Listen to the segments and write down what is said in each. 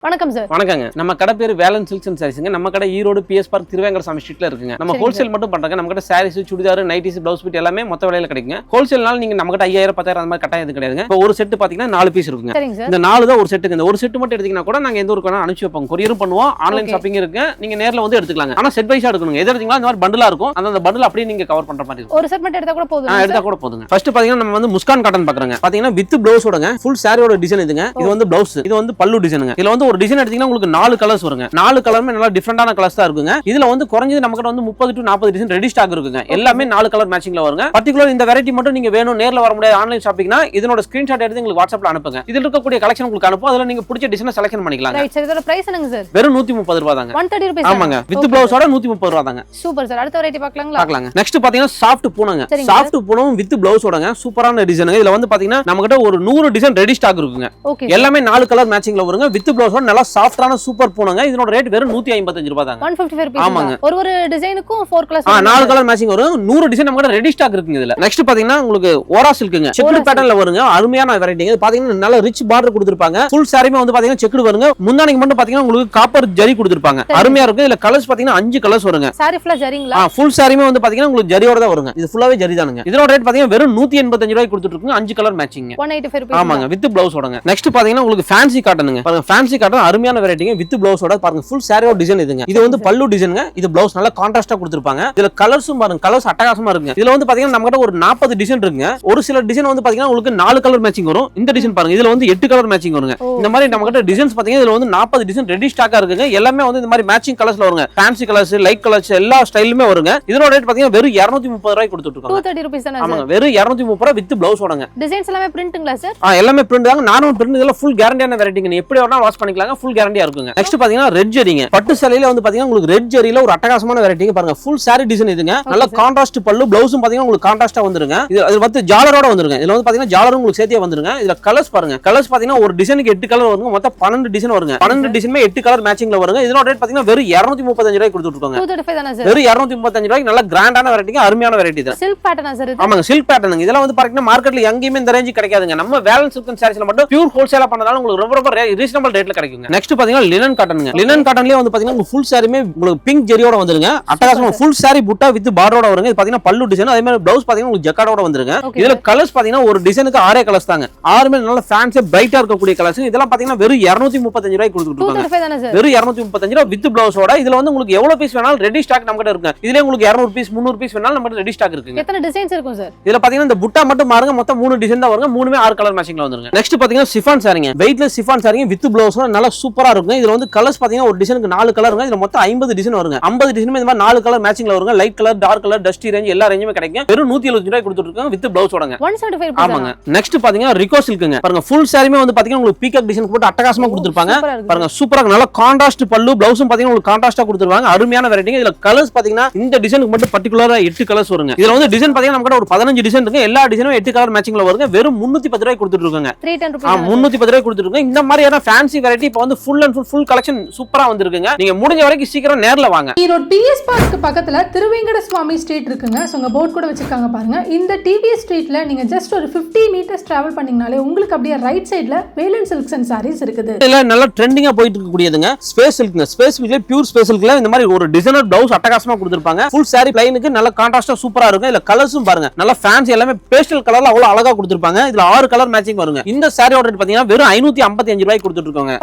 வணக்கம் சார். வணக்கங்க. நம்ம கடை பேர் வேலன் சில்க்ஸ் அண்ட் சாரீஸ்ங்க. நம்ம கடை ஈரோடு பிஎஸ் பார்க் திருவேங்கடசாமி ஸ்ட்ரீட்ல இருக்குங்க. நம்ம ஹோல்சேல் மட்டும் பண்றாங்க. நம்ம கடை saris, churidar, nighties, blouse bit எல்லாமே மொத்த விலையில கிடைக்குங்க. ஹோல்சேல்னால நீங்க நம்ம கடை 5000 10000 அந்த மாதிரி கட்டாயம் எதுவும் கிடையாதுங்க. இப்போ ஒரு செட் பாத்தீங்கன்னா 4 பீஸ் இருக்குங்க. இந்த 4 தான் ஒரு செட்டுங்க. இந்த ஒரு செட் மட்டும் எடுத்தீங்கன்னா கூட நாங்க எந்த ஊருக்கு வேணா அனுப்பிச்சு வைப்போம். கொரியரும் பண்ணுவோம். ஆன்லைன் ஷாப்பிங் இருக்கு. நீங்க நேர்ல வந்து எடுத்துக்கலாங்க. ஆனா செட் வைஸா எடுக்கணும். எது எடுத்தீங்களா அந்த மாதிரி பண்டலா இருக்கும். அந்த பண்டல் அப்படியே நீங்க கவர் பண்ற மாதிரி இருக்கும். ஒரு செட் மட்டும் எடுத்தா கூட போதும். எடுத்தா கூட போதுங்க. ஃபர்ஸ்ட் பாத்தீங்கன்னா நம்ம வந்து முஸ்கான் காட்டன் பாக்குறோங்க. பாத்தீங்கன்னா வித் பிளவுஸோடங்க ஃபுல் சாரியோட டிசைன் இதுங்க. இது வந்து பிளவுஸ், இது வந்து பல்லு டிசைனுங்க. இதுல வந்து ஒரு டிசைன் எடுத்தீங்கன்னா உங்களுக்கு 4 கலர்ஸ் வருங்க. 4 கலருமே நல்லா டிஃபரெண்டான கலர்ஸ் தான் இருக்குங்க. இதுல வந்து குறைஞ்சது நம்ம கிட்ட வந்து 30 to 40 டிசைன் ரெடி ஸ்டாக் இருக்குங்க. எல்லாமே 4 கலர் மேட்சிங்ல வருங்க. பர்టిక్యులர் இந்த வெரைட்டி மட்டும் நீங்க வேணும் நேர்ல வர முடியாது ஆன்லைன் ஷாப்பிங்னா இதனோட ஸ்கிரீன்ஷாட் எடுத்து உங்களுக்கு வாட்ஸ்அப்ல அனுப்புங்க. இதுல இருக்கக்கூடிய கலெக்ஷன் உங்களுக்கு அனுப்பும். அதுல நீங்க பிடிச்ச டிசைனை செலக்ட் பண்ணிக்கலாம். Right sir. இதோட பிரைஸ் என்னங்க சார்? வெறும் 130 ரூபாய் தாங்க. 130 ரூபாய். ஆமாங்க. வித் பிளவுஸோட 130 ரூபாய் தாங்க. Super sir. அடுத்த வெரைட்டி பார்க்கலாங்களா? பார்க்கலாங்க. நெக்ஸ்ட் பாத்தீங்கன்னா சாஃப்ட் பூனங்க. சாஃப்ட் பூனம் வித் பிளவுஸோடங்க சூப்பரான டிசைனுங்க. இதுல வந்து பாத்தீங்கன்னா நம்ம கிட்ட ஒரு 100 டிசைன் ரெடி ஸ்டாக் இருக்குங்க. எல்லாமே 4 கலர் மேட்சிங்ல வருங்க. வித் பிளவுஸோட நல்லா சாஃப்ட்டான சூப்பர் பூனங்க. இதனோட ரேட் வெறும் 155 ரூபாய் தாங்க. 155 ரூபாய். ஆமாங்க. ஒரு டிசைனுக்கும் 4 கலர்ஸ் 4 கலர் மேட்சிங் வரும். 100 டிசைன் நம்ம கிட்ட ரெடி ஸ்டாக் இருக்குங்க. இதுல நெக்ஸ்ட் பாத்தீங்கன்னா உங்களுக்கு ஓரா சில்க்ங்க. செக்குடு பேட்டர்ன்ல வருங்க. அருமையான வெரைட்டிங்க. இது பாத்தீங்கன்னா நல்ல ரிச் பார்டர் கொடுத்திருப்பாங்க. ஃபுல் சாரிமே வந்து பாத்தீங்கன்னா செக்குடு வருங்க. முந்தானைக்கு மட்டும் பாத்தீங்கன்னா உங்களுக்கு காப்பர் ஜரி கொடுத்திருப்பாங்க. அருமையா இருக்கு. இதுல கலர்ஸ் பாத்தீங்கன்னா 5 கலர்ஸ் வருங்க. சாரி ஃபுல்லா ஜரிங்களா? ஃபுல் சாரிமே வந்து பாத்தீங்கன்னா உங்களுக்கு ஜரியோட தான் வருங்க. இது ஃபுல்லாவே ஜரி தானுங்க. இதோட ரேட் பாத்தீங்கன்னா வெறும் 185 ரூபாய் கொடுத்துட்டு இருக்குங்க. 5 கலர் மேட்சிங் 185 ரூபாய். ஆமாங்க. வித் பிளவுஸோடங்க. நெக்ஸ்ட் பாத்தீங்கன்னா உங்களுக்கு ஃபேன்சி காட்டனுங்க. பாருங்க ஃபேன்சி காட்டன் அருமையான வெரைட்டிங்க. வித் பிளவுஸோட பாருங்க ஃபுல் சாரியோட டிசைன் இதுங்க. இது வந்து பல்லு டிசைனுங்க. இது பிளவுஸ் நல்லா கான்ட்ராஸ்டா கொடுத்திருப்பாங்க. இதுல கலர்ஸும் பாருங்க கலர்ஸ் அட்டகாசமா இருக்குங்க. இதுல வந்து பாத்தீங்கன்னா நம்ம கிட்ட ஒரு 40 டிசைன் இருக்குங்க. ஒரு சில டிசைன் வந்து பாத்தீங்கன்னா உங்களுக்கு 4 கலர் மேட்சிங் வரும். இந்த டிசைன் பாருங்க இதுல வந்து 8 கலர் மேட்சிங் வருங்க. இந்த மாதிரி நம்ம கிட்ட டிசைன்ஸ் பாத்தீங்கன்னா இதுல வந்து 40 டிசைன் ரெடி ஸ்டாக்கா இருக்குங்க. எல்லாமே வந்து இந்த மாதிரி மேட்சிங் கலர்ஸ்ல வருங்க. ஃபேன்சி கலர்ஸ், லைட் கலர்ஸ் எல்லா ஸ்டைலுமே வருங்க. இதோட ரேட் பாத்தீங்கன்னா வெறும் 230 ரூபாய் கொடுத்துட்டு இருக்காங்க. 230 ரூபாய் தான? ஆமாங்க. வெறும் 230 ரூபாய் வித் பிளவுஸோடங்க. டிசைன்ஸ் எல்லாமே பிரிண்ட்ங்களா சார்? எல்லாமே பிரிண்ட் தாங்க. Normal print. இதெல்லாம் ஃபுல் கேரண்டியான வெரைட்டிங்க. நீ எப்படி வேணா வாஷ் பண்ணிக்கலாங்க. ஃபுல் கேரண்டியா இருக்குங்க. நெக்ஸ்ட் பாத்தீங்கன்னா ரெட் ஜரிங்க. பட்டு சேலையில வந்து பாத்தீங்கன்னா உங்களுக்கு ரெட் ஜரியில ஒரு அட்டகாசமான வெரைட்டிங்க பாருங்க. ஃபுல் சாரி டிசைன் இதுங்க. நல்ல கான்ட்ராஸ்ட் பல்லு, பிளவுஸும் பாத்தீங்கன்னா உங்களுக்கு கான்ட்ராஸ்டா வந்துருங்க. இது வந்து ஜாலரோட வந்துருங்க. இதுல வந்து பாத்தீங்கன்னா ஜாலரும் உங்களுக்கு சேர்த்தே வந்துருங்க. இதுல கலர்ஸ் பாருங்க. கலர்ஸ் பாத்தீங்கன்னா ஒரு டிசைனுக்கு 8 கலர் வருங்க. மொத்தம் 12 டிசைன் வருங்க. 12 டிசைனுமே 8 கலர் மேட்சிங்ல வருங்க. இதோட ரேட் பாத்தீங்கன்னா வெறும் 235 ரூபாய் கொடுத்துட்டு இருக்காங்க. 235 தான சார்? வெறும் 235 ரூபாய்க்கு நல்ல கிராண்டான வெரைட்டிங்க, அருமையான வெரைட்டி தான். சில்க் பேட்டர்னா சார் இது? ஆமாங்க. சில்க் பேட்டர்னுங்க. இதெல்லாம் வந்து பாத்தீங்கன்னா மார்க்கெட்ல எங்கேயுமே இந்த ரேஞ்ச் கிடைக்காதுங்க. நம்ம வேலன் சில்க் அண்ட் சாரீஸ்ல மட்டும் பியூர் ஹோல்சேலா பண்ணதால உங்களுக்கு ரொம்ப ரொம்ப ரீசனபிள் ரேட்ல கிடைக்குங்க. நெக்ஸ்ட் பாத்தீங்கன்னா லினன் காட்டனுங்க. லினன் காட்டன்லயே வந்து பாத்தீங்கன்னா ஃபுல் சாரிமே உங்களுக்கு பிங்க் ஜெரியோட வந்துருங்க. அட்டகாசமா ஃபுல் சாரி புட்டா வித் பார்டரோட வருங்க. இது பாத்தீங்கன்னா பல்லு டிசைன். அதே மாதிரி பிளவுஸ் பாத்தீங்கன்னா உங்களுக்கு ஜக்கார்டோட வந்துருங்க. இதுல கலர்ஸ் பாத்தீங்கன்னா ஒரு டிசைனுக்கு 6 கலர்ஸ் தாங்க. 6மே நல்ல ஃபேன்சி பிரைட்டா இருக்கக்கூடிய கலர்ஸ். இதெல்லாம் பாத்தீங்கன்னா வெறும் 235 ரூபாய் கொடுத்துட்டு இருக்காங்க. வெறும் 235 ரூபாய் வித் பிளவுஸோட. இதுல வந்து உங்களுக்கு எவ்வளவு பீஸ் வேணாலும் ரெடி ஸ்டாக் நம்ம கிட்ட இருக்கு. இதுல உங்களுக்கு 200 பீஸ் 300 பீஸ் வேணாலும் நம்ம கிட்ட ரெடி ஸ்டாக் இருக்குங்க. எத்தனை டிசைன்ஸ் இருக்கும் சார்? இதுல பாத்தீங்கன்னா இந்த புட்டா மட்டும் பாருங்க. மொத்தம் 3 டிசைன் தான் வருங்க. 3மே 6 கலர் மேட்சிங்ல வந்துருங்க. நெக்ஸ்ட் பாத்தீங்கன்னா சிஃபான் சாரிங்க. வெயிட்லெஸ் சிஃபான் சாரிங்க வித் பிளவுஸோட நல்லா சூப்பரா இருக்கும். இதுல வந்து கலர்ஸ் பாத்தீங்கன்னா ஒரு டிசைனுக்கு 4 கலருங்க. இதுல மொத்தம் 50 டிசைன் வருங்க. 50 டிசைனுமே இந்த மாதிரி 4 கலர் மேட்சிங்ல வருங்க. Light colour, dark colour, dusty range எல்லா ரேஞ்சுமே கிடைக்கும். வெறும் 175 ரூபாய் கொடுத்துட்டு இருக்காங்க வித் பிளவுஸோடங்க. 175. ஆமாங்க. நெக்ஸ்ட் பாத்தீங்கன்னா ரிகோ சில்க்ங்க. பாருங்க ஃபுல் சாரிமே வந்து பாத்தீங்கன்னா உங்களுக்கு பீகாக் டிசைன் போட்டு அட்டகாசமா கொடுத்திருப்பாங்க. பாருங்க சூப்பரா நல்ல கான்ட்ராஸ்ட் பல்லு, பிளவுஸும் பாத்தீங்கன்னா உங்களுக்கு கான்ட்ராஸ்டா கொடுத்திருப்பாங்க. அருமையான வெரைட்டிங்க. இதுல கலர்ஸ் பாத்தீங்கன்னா இந்த டிசைனுக்கு மட்டும் பர்టిక్యులரா 8 கலர்ஸ் வருங்க. இதுல வந்து டிசைன் பாத்தீங்கன்னா நமக்கு ஒரு 15 டிசைன் இருக்கு. எல்லா டிசைனும் 8 கலர் மேட்சிங்ல வருங்க. வெறும் 310 ரூபாய் கொடுத்துட்டு இருக்காங்க. 310 ரூபாய் கொடுத்துட்டு இருக்காங்க. இந்த மாதிரியான ஃபேன்சி வெரைட்டி இப்போ வந்து ஃபுல் அண்ட் ஃபுல் கலெக்ஷன் சூப்பரா வந்திருக்குங்க. நீங்க முடிஞ்ச வரைக்கும் சீக்கிரம் நேர்ல வாங்க. ஈரோடு டிஎஸ் பார்க் பக்கத்துல திருவேங்கட சுவாமி ஸ்ட்ரீட் இருக்குங்க. சோ உங்க போர்ட் கூட வச்சிருக்காங்க பாருங்க. இந்த டிவிஎஸ் ஸ்ட்ரீட்ல நீங்க ஜஸ்ட் ஒரு 50 மீட்டர்ஸ் டிராவல் பண்ணீங்கனாலே உங்களுக்கு அப்படியே ரைட் சைடுல வேலன் சில்க்ஸ் அண்ட் சாரீஸ் இருக்குது. இதுல நல்ல ட்ரெண்டிங்கா போயிட்டு இருக்கக்கூடியதுங்க ஸ்பேஸ் சில்க்ங்க. ஸ்பேஸ் சில்க்ல பியூர் ஸ்பேஸ் சில்க்ல இந்த மாதிரி ஒரு டிசைனர் பிளவுஸ் அட்டகாசமா கொடுத்திருப்பாங்க. ஃபுல் சாரி ப்ளைனுக்கு நல்ல கான்ட்ராஸ்டா சூப்பரா இருக்கும். இதுல கலர்ஸும் பாருங்க நல்ல ஃபேன்சி எல்லாமே பேஸ்டல் கலர்ல அவ்வளவு அழகா கொடுத்திருப்பாங்க. இதுல 6 கலர் மேட்சிங் வருங்க. இந்த சாரியோட ரேட் பாத்தீங்கன்னா வெறும் 555 ரூபாய் கொடுத்துட்டு இருக்காங்க.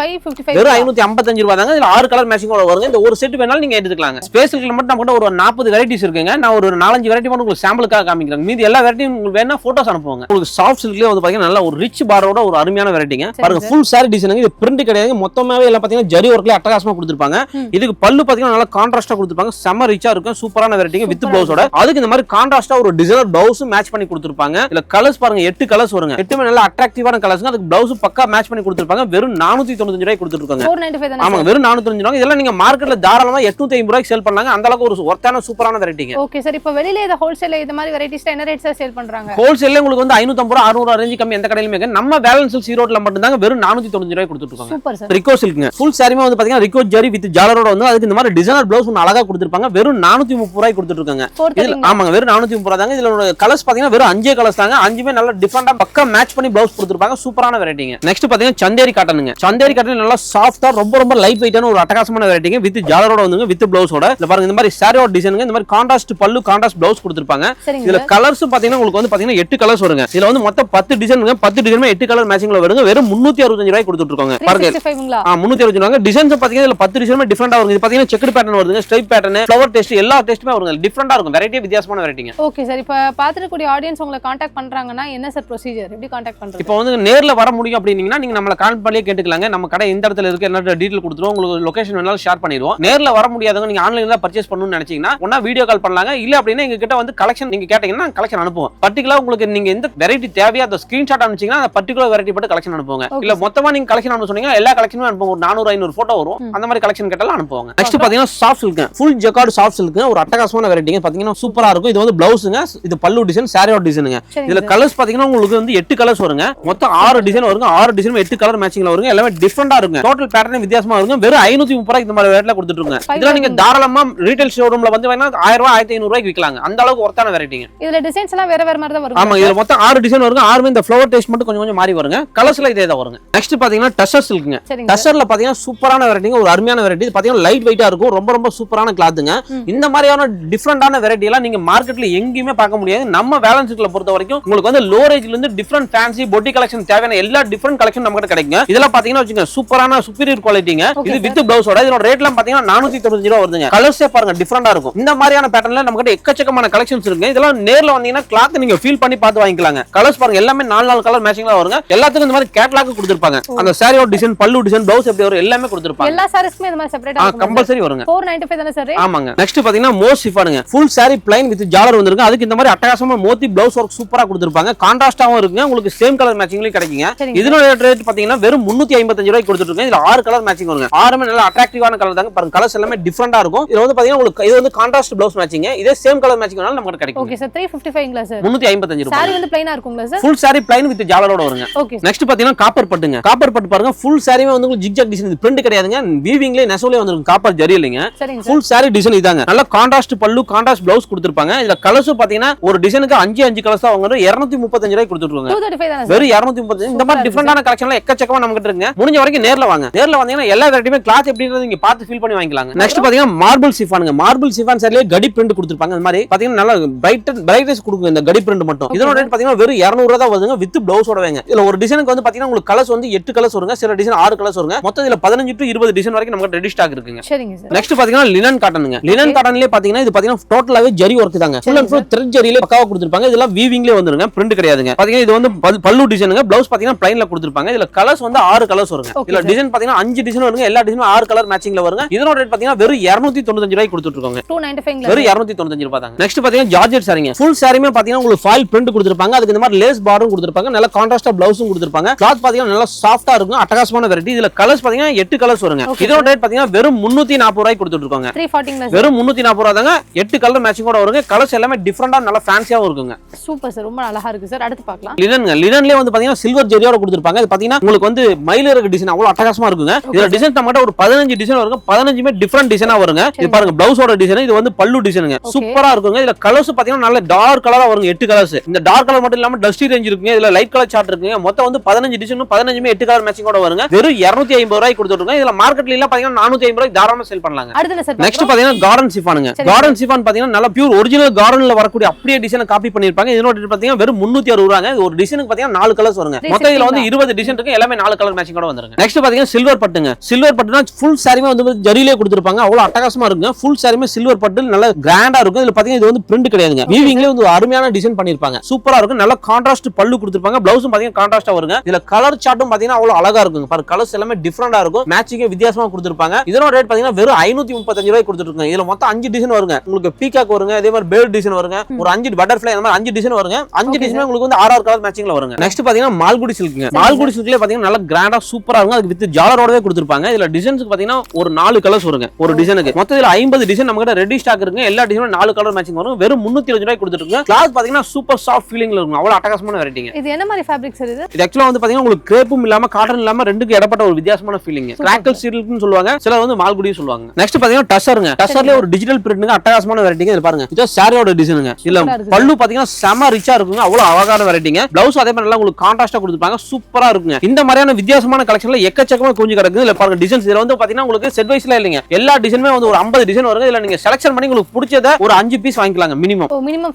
வெறும் 555 ரூபாய் தாங்க. இதுல 6 கலர் மேட்சிங்கோட வருங்க. இந்த ஒரு செட் வேணாலும் நீங்க எடுத்துக்கலாங்க. ஸ்பேஸ் சில்க்ல மட்டும் நம்ம கிட்ட ஒரு 40 வெரைட்டிஸ் இருக்குங்க. நான் ஒரு 4-5 வெரைட்டி மட்டும் உங்களுக்கு சாம்பிளுக்காக காமிக்கிறேன். மீதி எல்லா வெரைட்டியும் உங்களுக்கு வேணா போட்டோஸ் அனுப்புவாங்க. உங்களுக்கு சாஃப்ட் சில்க்லயே வந்து பாத்தீங்கன்னா நல்ல ஒரு ரிச் பார்டரோட ஒரு அருமையான வெரைட்டிங்க. பாருங்க ஃபுல் சாரி டிசைனுங்க. இது பிரிண்ட் கிடையாது. மொத்தமாவே எல்லாம் பாத்தீங்கன்னா ஜரி ஒர்க்ல அட்டகாசமா கொடுத்திருப்பாங்க. இதுக்கு பல்லு பாத்தீங்கன்னா நல்லா கான்ட்ராஸ்டா கொடுத்திருப்பாங்க. செம ரிச்சா இருக்கும். சூப்பரான வெரைட்டிங்க வித் பிளவுஸோட. அதுக்கு இந்த மாதிரி கான்ட்ராஸ்டா ஒரு டிசைனர் பிளவுஸ் மேட்ச் பண்ணி கொடுத்திருப்பாங்க. இதுல கலர்ஸ் பாருங்க 8 கலர்ஸ் வருங்க. 8மே நல்ல அட்ராக்டிவான கலர்ஸ்ங்க. அதுக்கு பிளவுஸ் பக்கா மேட்ச் பண்ணி கொடுத்திருப்பாங்க. வெறும் 495 ரூபாய் கொடுத்துட்டு இருக்காங்க. 495 தான? ஆமா வெறும் 495 ரூபாய். இதெல்லாம் நீங்க மார்க்கெட்ல தாராளமா 850 ரூபாய்க்கு சேல் பண்ணலாங்க. அந்த அளவுக்கு ஒரு ஒர்த்தான சூப்பரான வெரைட்டிங்க. Okay sir. இப்போ வெளியில இந்த ஹோல்சேல்ல இந்த மாதிரி வெரைட்டிஸ்ல என்ன ரேட்ஸ்ல சேல் பண்றாங்க? ஹோல்சேல்ல உங்களுக்கு வந்து 550 ரூபாய் 600 ரூபாய் ரேஞ்ச் கம்மி எந்த கடையிலுமே இருக்கு. நம்ம வேலன் சில்க்ஸ் ஈரோட்ல மட்டும் தாங்க வெறும் 495 ரூபாய் கொடுத்துட்டு இருக்காங்க. Super sir. ரிகோ சில்க்ங்க. ஃபுல் சாரிமே வந்து பாத்தீங்கன்னா ரிகோ ஜரி வித் ஜாலரோட வந்து அதுக்கு இந்த மாதிரி டிசைனர் பிளவுஸ் ஒன்னு அழகா கொடுத்திருப்பாங்க. வெறும் 430 ரூபாய் கொடுத்துட்டு இருக்காங்க. ஆமாங்க. வெறும் 430 ரூபாய் தாங்க. இதுல கலர்ஸ் பாத்தீங்கன்னா வெறும் 5 கலர்ஸ் தாங்க. 5மே நல்ல டிஃபரெண்டா பக்கா மேட்ச் பண்ணி பிளவுஸ் கொடுத்திருப்பாங்க. சூப்பரான வெரைட்டிங்க. நெக்ஸ்ட் பாத்தீங்கன்னா சந்தேரி காட்டனுங்க. சந்தேரி காட்டன் பேட்டர்ன் நல்லா சாஃப்ட்டா ரொம்ப லைட் வெயிட்டான ஒரு அட்டகாசமான வெரைட்டிங்க வித் ஜாலரோட வந்துங்க வித் பிளவுஸோட. இல்ல பாருங்க இந்த மாதிரி சாரியோட டிசைனுங்க, இந்த மாதிரி கான்ட்ராஸ்ட் பல்லு கான்ட்ராஸ்ட் பிளவுஸ் கொடுத்திருப்பாங்க. இதுல கலர்ஸ் பாத்தீங்கன்னா உங்களுக்கு வந்து பாத்தீங்கன்னா 8 கலர்ஸ் வருங்க. இதுல வந்து மொத்தம் 10 டிசைனுங்க, 10 டிசைனுமே 8 கலர் மேட்சிங்ல வருங்க. வெறும் 365 ரூபாய் கொடுத்துட்டு இருக்காங்க. பாருங்க 365 ரூபாய். டிசைன்ஸ் பாத்தீங்கன்னா இதுல 10 டிசைனுமே டிஃபரெண்டா வருங்க. இது பாத்தீங்கன்னா செக்குடு பேட்டர்ன் வருதுங்க, ஸ்ட்ரைப் பேட்டர்ன், ஃப்ளவர் டெஸ்ட் எல்லா டெஸ்ட்டுமே வருங்க. டிஃபரெண்டா இருக்கும், வெரைட்டி வித்தியாசமான வெரைட்டிங்க. ஓகே சார், இப்போ பாத்துக்கூடிய ஆடியன்ஸ் உங்களை கான்டாக்ட் பண்றாங்கன்னா என்ன சார் ப்ரொசீஜர், எப்படி கான்டாக்ட் பண்றது? இப்போ வந்து நேர்ல வர முடியும் அப்படின்னீங்கன்னா நீங்க நம்மள கால் பண்ணி கேட்டுக்கலாங்க. நம்ம கடை எந்த இடத்துல இருக்கு என்ன டீடைல் கொடுத்துருவோம், உங்களுக்கு லொகேஷன் வேணாலும் ஷேர் பண்ணிடுவோம். நேர்ல வர முடியாதவங்க நீங்க ஆன்லைன்ல பர்ச்சேஸ் பண்ணணும்னு நினைச்சீங்கன்னா ஒண்ணா வீடியோ கால் பண்ணலாங்க. இல்ல அப்படின்னா எங்க கிட்ட வந்து கலெக்ஷன் நீங்க கேட்டீங்கன்னா கலெக்ஷன் அனுப்புவோம். பர்టిక్యులர் உங்களுக்கு நீங்க எந்த வெரைட்டி தேவையோ அந்த ஸ்கிரீன்ஷாட் அனுப்பிச்சீங்கன்னா அந்த பர்టిక్యులர் வெரைட்டி போட்டு கலெக்ஷன் அனுப்புவாங்க. இல்ல மொத்தமா நீங்க கலெக்ஷன் அனுப்ப சொன்னீங்கன்னா எல்லா கலெக்ஷனும் அனுப்புவோம். ஒரு 400 500 போட்டோ வரும். அந்த மாதிரி கலெக்ஷன் கேட்டாலும் அனுப்புவாங்க. நெக்ஸ்ட் பாத்தீங்கன்னா soft silk, full jacquard soft silk, ஒரு அட்டகாசமான வெரைட்டிங்க. பாத்தீங்கன்னா சூப்பரா இருக்கும். இது வந்து பிளவுஸ்ங்க, இது பல்லு டிசைன், சாரியோட டிசைனுங்க. இதுல கலர்ஸ் பாத்தீங்கன்னா உங்களுக்கு வந்து 8 கலர்ஸ் வருங்க. மொத்தம் 6 டிசைன் வருங்க. 6 டிசைன் 8 கலர் மேட்சிங்ல வருங்க. எல்லாமே டிஃபரெண்டா இருக்கும். டோட்டல் பேட்டர்ன் வித்தியாசமா இருக்கும். வெறும் 530 ரூபாய் இந்த மாதிரி ரேட்ல கொடுத்துட்டு இருக்காங்க. இதெல்லாம் நீங்க தாராளமா ரீட்டைல் ஷோரூம்ல வந்து வேணா 1000 ரூபாய் 1500 ரூபாய்க்கு விக்கலாங்க. அந்த அளவுக்கு ஒர்த்தான வெரைட்டிங்க. இதுல டிசைன்ஸ் எல்லாம் வேற மாதிரி தான் வரும். ஆமா, இதுல மொத்தம் 6 டிசைன் வருங்க. 6மே இந்த ஃப்ளவர் டேஸ்ட் மட்டும் கொஞ்சம் மாறி வருங்க. கலர்ஸ்ல இதே தான் வருங்க. நெக்ஸ்ட் பாத்தீங்கன்னா டசர் சில்க்ங்க. டசர்ல பாத்தீங்கன்னா சூப்பரான வெரைட்டிங்க, ஒரு அருமையான வெரைட்டி. இது பாத்தீங்கன்னா லைட் வெயிட்டா இருக்கும். ரொம்ப சூப்பரான கிளாத்துங்க. இந்த மாதிரியான டிஃபரெண்டான வெரைட்டி எல்லாம் நீங்க மார்க்கெட்ல எங்கேயுமே பார்க்க முடியாது. நம்ம வேலன்ஸ் சில்க்ல பொறுத்த வரைக்கும் உங்களுக்கு வந்து லோ ரேஞ்சில இருந்து டிஃபரெண்ட் ஃபேன்சி பொட்டி கலெக்ஷன் தேவையான எல்லா டிஃபரெண்ட் கலெக்ஷன் நம்ம கிட்ட கிடைக்குங்க. இதெல்லாம் பாத்தீங்கன்னா வச்சுங்க சூப்பரான சுப்பீரியர் குவாலிட்டிங்க. இது வித் பிளவுஸோட. இதோட ரேட்லாம் பாத்தீங்கன்னா 495 ரூபாய் வருதுங்க. கலர்ஸே பாருங்க டிஃபரெண்டா இருக்கும். இந்த மாதிரியான பேட்டர்ன்ல நம்ம கிட்ட எக்கச்சக்கமான கலெக்ஷன்ஸ் இருக்கு. இதெல்லாம் நேர்ல வந்தீங்கன்னா கிளாத் நீங்க ஃபீல் பண்ணி பார்த்து வாங்கிக்கலாங்க. கலர்ஸ் பாருங்க எல்லாமே 4 கலர் மேட்சிங்ல வருங்க. எல்லாத்துக்கும் இந்த மாதிரி கேட்டலாக் கொடுத்திருப்பாங்க. அந்த சாரியோட டிசைன், பல்லு டிசைன், பிளவுஸ் எப்படி வரும் எல்லாமே கொடுத்திருப்பாங்க. எல்லா சாரீஸ்க்குமே இந்த மாதிரி செப்பரேட்டா கம்பல்சரி வருங்க. 495 தான சார்? ஆமாங்க. நெக்ஸ்ட் பாத்தீங்கன்னா மோஸ்ட் சிஃபானுங்க. ஃபுல் சாரி ப்ளைன் வித் ஜாலர் வந்திருக்கு. அதுக்கு இந்த மாதிரி அட்டகாசமா மோத்தி பிளவுஸ் ஒர்க் சூப்பரா கொடுத்திருப்பாங்க. கான்ட்ராஸ்டாவும் இருக்குங்க. உங்களுக்கு சேம் கலர் மேட்சிங்லயும் கிடைக்குங்க. இதனோட ரேட் பாத்தீங்கன்னா வெறும் 355 ரூபாய்க்கு கொடுத்துட்டு இருக்காங்க. இதுல 6 கலர் மேட்சிங் வருங்க. 6மே நல்ல அட்ராக்டிவான கலர் தாங்க. பாருங்க கலர்ஸ் எல்லாமே டிஃபரெண்டா இருக்கும். இது வந்து பாத்தீங்கன்னா உங்களுக்கு இது வந்து கான்ட்ராஸ்ட் பிளவுஸ் மேட்சிங். இதே சேம் கலர் மேட்சிங் வேணாலும் நமக்கு கிடைக்கும். Okay sir, 355ங்களா sir? 355 ரூபாய். சாரி வந்து ப்ளைனா இருக்குங்களா sir? Full sari plain with ஜாலரோட வருங்க. ஓகே. நெக்ஸ்ட் பாத்தீங்கன்னா காப்பர் பட்டுங்க. காப்பர் பட்டு பாருங்க ஃபுல் சாரியே வந்து உங்களுக்கு ஜிக்ஜாக் டிசைன். இது பிரிண்ட் கிடையாதுங்க. வீவிங்லயே நெசவுலயே வந்துரும். காப்பர் ஜரி இல்லைங்க. ஃபுல் சாரி டிசைன் இதாங்க. நல்ல கான்ட்ராஸ்ட் பல்லு, கான்ட்ராஸ்ட் பிளவுஸ் கொடுத்திருப்பாங்க. இதுல கலர்ஸ் பாத்தீங்கன்னா ஒரு டிசைனுக்கு 5 கலர்ஸ் தான் வாங்குறோம். 235 ரூபாய்க்கு கொடுத்துருக்காங்க. 235 தான சார்? வெறும் 235. இந்த மாதிரி டிஃபரெண்டான கலெக்ஷன்லாம் எக்கச்சக்கமா நம்ம கிட்ட இருக்குங்க. முடிஞ்ச வரைக்கும் நேர்ல வாங்க. நேர்ல வந்தீங்கன்னா எல்லா வெரைட்டியுமே கிளாத் எப்படின்றது நீங்க பார்த்து ஃபீல் பண்ணி வாங்கிக்கலாங்க. நெக்ஸ்ட் பாத்தீங்கன்னா மார்பிள் சிஃபானுங்க. மார்பிள் சிஃபான் சாரிலே கடி பிரிண்ட் கொடுத்திருப்பாங்க. இந்த மாதிரி பாத்தீங்கன்னா நல்ல பிரைட்னஸ் கொடுக்கும் இந்த கடி பிரிண்ட் மட்டும். இதோட ரேட் பாத்தீங்கன்னா வெறும் 200 ரூபாய் தான் வருதுங்க வித் பிளவுஸோட வேங்க. இதுல ஒரு டிசைனுக்கு வந்து பாத்தீங்கன்னா உங்களுக்கு கலர்ஸ் வந்து 8 கலர்ஸ் வருங்க. சில டிசைன் 6 கலர்ஸ் வருங்க. மொத்தம் இதுல 15 to 20 டிசைன் வரைக்கும் நமக்கு ரெடி ஸ்டாக் இருக்குங்க. சரிங்க சார். நெக்ஸ்ட் பாத்தீங்கன்னா லினன் காட்டனுங்க. லினன் காட்டன்லயே பாத்தீங்கன்னா இது பாத்தீங்கன்னா டோட்டலாவே ஜரி வர்க் தாங்க. ஃபுல் அண்ட் ஃபுல் த்ரெட் ஜரியிலே பக்காவா கொடுத்திருப்பாங்க. இதெல்லாம் வீவிங்லயே வந்துருங்க. பிரிண்ட் கிடையாதுங்க. பாத்தீங்கன்னா இது வந்து பல்லு டிசைனுங்க. பிளவுஸ் பாத்தீங்கன்னா ப்ளைன்ல கொடுத்திருப்பாங்க. இதுல கலர்ஸ் வந்து 6 கலர்ஸ் வருங்க. இதுல டிசைன் பாத்தீங்கன்னா 5 டிசைன் வருங்க. எல்லா டிசைனும் 6 கலர் மேட்சிங்ல வருங்க. இதோட ரேட் பாத்தீங்கன்னா வெறும் 295 ரூபாய்க்கு கொடுத்துட்டு இருக்காங்க. 295 வெறும் 295 ரூபாய் தாங்க. நெக்ஸ்ட் பாத்தீங்கன்னா ஜார்ஜெட் சாரிங்க. ஃபுல் சாரியுமே பாத்தீங்கன்னா உங்களுக்கு ஃபாயில் பிரிண்ட் கொடுத்திருப்பாங்க. அதுக்கு இந்த மாதிரி லேஸ் பார்டரும் கொடுத்திருப்பாங்க. நல்ல கான்ட்ராஸ்டா பிளவுஸும் கொடுத்திருப்பாங்க. கிளாத் பாத்தீங்கன்னா நல்லா சாஃப்ட்டா இருக்கும். அட்டகாசமான வெரைட்டி. இதுல கலர்ஸ் பாத்தீங்கன்னா 8 கலர்ஸ் வருங்க. இதோட ரேட் பாத்தீங்கன்னா வெறும் 340 ரூபாய்க்கு கொடுத்துட்டு இருக்காங்க. 340 வெறும் 340 ரூபாய் தாங்க. 8 கலர் மேட்சிங்கோட வருங்க. கலர்ஸ் எல்லாமே டிஃபரெண்டா நல்ல ஃபேன்சியாவும் இருக்குங்க. சூப்பர் சார், ரொம்ப அழகா இருக்கு சார். அடுத்து பார்க்கலாம். லினன்ங்க. லினன்லயே வந்து பாத்தீங்கன்னா சில்வர் ஜரியோட கொடுத்திருப்பாங்க. இது பாத்தீங்கன்னா உங்களுக்கு வந்து மயிலிறகு டிசைன் அவ்வளவு அட்டகாசமா இருக்குங்க. இதுல டிசைன் நம்மகிட்ட ஒரு 15 டிசைன் வருங்க. 15மே டிஃபரெண்ட் டிசைனா வருங்க. இது பாருங்க பிளவுஸோட டிசைன். இது வந்து பல்லு டிசைனுங்க. சூப்பரா இருக்குங்க. இதுல கலர்ஸ் பாத்தீங்கன்னா நல்ல டார்க் கலரா வருங்க. 8 கலர்ஸ். இந்த டார்க் கலர் மட்டும் இல்லாம டஸ்டி ரேஞ்ச் இருக்குங்க. இதுல லைட் கலர் சார்ட் இருக்குங்க. மொத்தம் வந்து 15 டிசைன் 15மே 8 கலர் மேட்சிங்கோட வருங்க. வெறும் 250 ரூபாய்க்கு கொடுத்துட்டு இதுல மார்க்கெட்ல எல்லாம் பாத்தீங்கன்னா 450 ரூபாய்க்கு தாராளமா சேல் பண்ணலாங்க. அடுத்து சார் நெக்ஸ்ட் பாத்தீங்கன்னா கார்டன் சிஃபானுங்க. கார்டன் சிஃபான் பாத்தீங்கன்னா நல்ல பியூர் ஒரிஜினல் கார்டன்ல வரக்கூடிய அப்படியே டிசைனை காப்பி பண்ணிருப்பாங்க. இதனோட ரேட் பாத்தீங்கன்னா வெறும் 360 ரூபாங்க. ஒரு டிசைனுக்கு பாத்தீங்கன்னா 4 கலர்ஸ் வருங்க. மொத்தம் இதுல வந்து 20 டிசைன் இருக்கு. எல்லாமே 4 கலர் மேட்சிங்கோட வந்துருங்க. நெக்ஸ்ட் பாத்தீங்கன்னா சில்வர் பட்டுங்க. சில்வர் பட்டுனா ஃபுல் சாரிமே வந்து ஜரியிலே கொடுத்திருப்பாங்க. அவ்வளவு அட்டகாசமா இருக்குங்க. ஃபுல் சாரிமே சில்வர் பட்டு நல்ல கிராண்டா இருக்கும். இதுல பாத்தீங்கன்னா இது வந்து பிரிண்ட் கிடையாதுங்க. வீவிங்லயே வந்து அருமையான டிசைன் பண்ணிருப்பாங்க. சூப்பரா இருக்கும். நல்ல கான்ட்ராஸ்ட் பல்லு கொடுத்திருப்பாங்க. பிளவுஸும் பாத்தீங்கன்னா கான்ட்ராஸ்டா வருங்க. இதுல கலர் சார்ட்டும் பாத்தீங்கன்னா அவ்வளவு அழகா இருக்குங்க. பாருங்க கலர்ஸ் எல்லாமே டிஃபரெண்டா இருக்கும். மேட்சிங்கே வித்தியாசமா கொடுத்திருப்பாங்க. இதனோட ரேட் பாத்தீங்கன்னா வெறும் 535 ரூபாய்க்கு கொடுத்துட்டு இருக்காங்க. இதுல மொத்தம் 5 டிசைன் வருங்க. உங்களுக்கு பீகாக் வருங்க. அதே மாதிரி பேர்ட் டிசைன் வருங்க. ஒரு 5 பட்டர்ஃப்ளை அந்த மாதிரி 5 டிசைன் வருங்க. 5 டிசைன் உங்களுக்கு வந்து 6 கலர் மேட்சிங்ல வருங்க. நெக்ஸ்ட் பாத்தீங்கன்னா மால்குடி சில்க்ங்க. மால்குடி சில்க்லயே பாத்தீங்கன்னா நல்ல கிராண்டா சூப்பரா இருக்கும். அதுக்கு வித் ஜாலரோடவே கொடுத்திருப்பாங்க. இதுல டிசைன்ஸ்க்கு பாத்தீங்கன்னா ஒரு 4 கலர்ஸ் வருங்க. ஒரு டிசைனுக்கு மொத்தம் இதுல 50 டிசைன் நம்ம கிட்ட ரெடி ஸ்டாக் இருக்குங்க. எல்லா டிசைனும் 4 கலர் மேட்சிங் வரும். வெறும் 320 ரூபாய்க்கு கொடுத்துட்டு இருக்காங்க. கிளாத் பாத்தீங்கன்னா சூப்பர் சாஃப்ட் ஃபீலிங்ல இருக்கும். அவ்வளவு அட்டகாசமான வெரைட்டிங்க. இது என்ன மாதிரி ஃபேப்ரிக் சார் இது? இது ஆக்சுவலா வந்து பாத்தீங்கன்னா உங்களுக்கு கிரேப்பும் இல்லாம காட்டன் இல்லாம ரெண்டுக்கு இடப்பட்ட ஒரு வித்தியாசமான ஃபீலிங். கிராக்கல் சில்க்னு சொல்லுவாங்க. சிலர் வந்து மால்குடி சொல்லுவாங்க. நெக்ஸ்ட் பாத்தீங்கன்னா டசருங்க. டசர்ல ஒரு டிஜிட்டல் பிரிண்ட்ங்க. அட்டகாசமான வெரைட்டிங்க. இது பாருங்க. இது சாரியோட டிசைனுங்க. இல்ல பல்லு பாத்தீங்கன்னா செம ரிச்சா இருக்குங்க. அவ்வளவு அழகான வெரைட்டிங்க. பிளவுஸ் அதே மாதிரி நல்லா உங்களுக்கு கான்ட்ராஸ்டா கொடுத்திருப்பாங்க. சூப்பரா இருக்குங்க. இந்த மாதிரியான வித்தியாசமான கலெக்ஷன்ல பாருங்க எக்கச்சக்கமா குஞ்சு கிடக்குது. இல்ல பாருங்க டிசைன்ஸ் இதுல வந்து பாத்தீங்கன்னா உங்களுக்கு செட் வைஸ்ல இல்லைங்க, எல்லா டிசைனுமே வந்து ஒரு 50 டிசைன் வருங்க. இதுல நீங்க செலக்ஷன் பண்ணி உங்களுக்கு பிடிச்சத ஒரு 5 பீஸ் வாங்கிக்கலாங்க மினிமம்.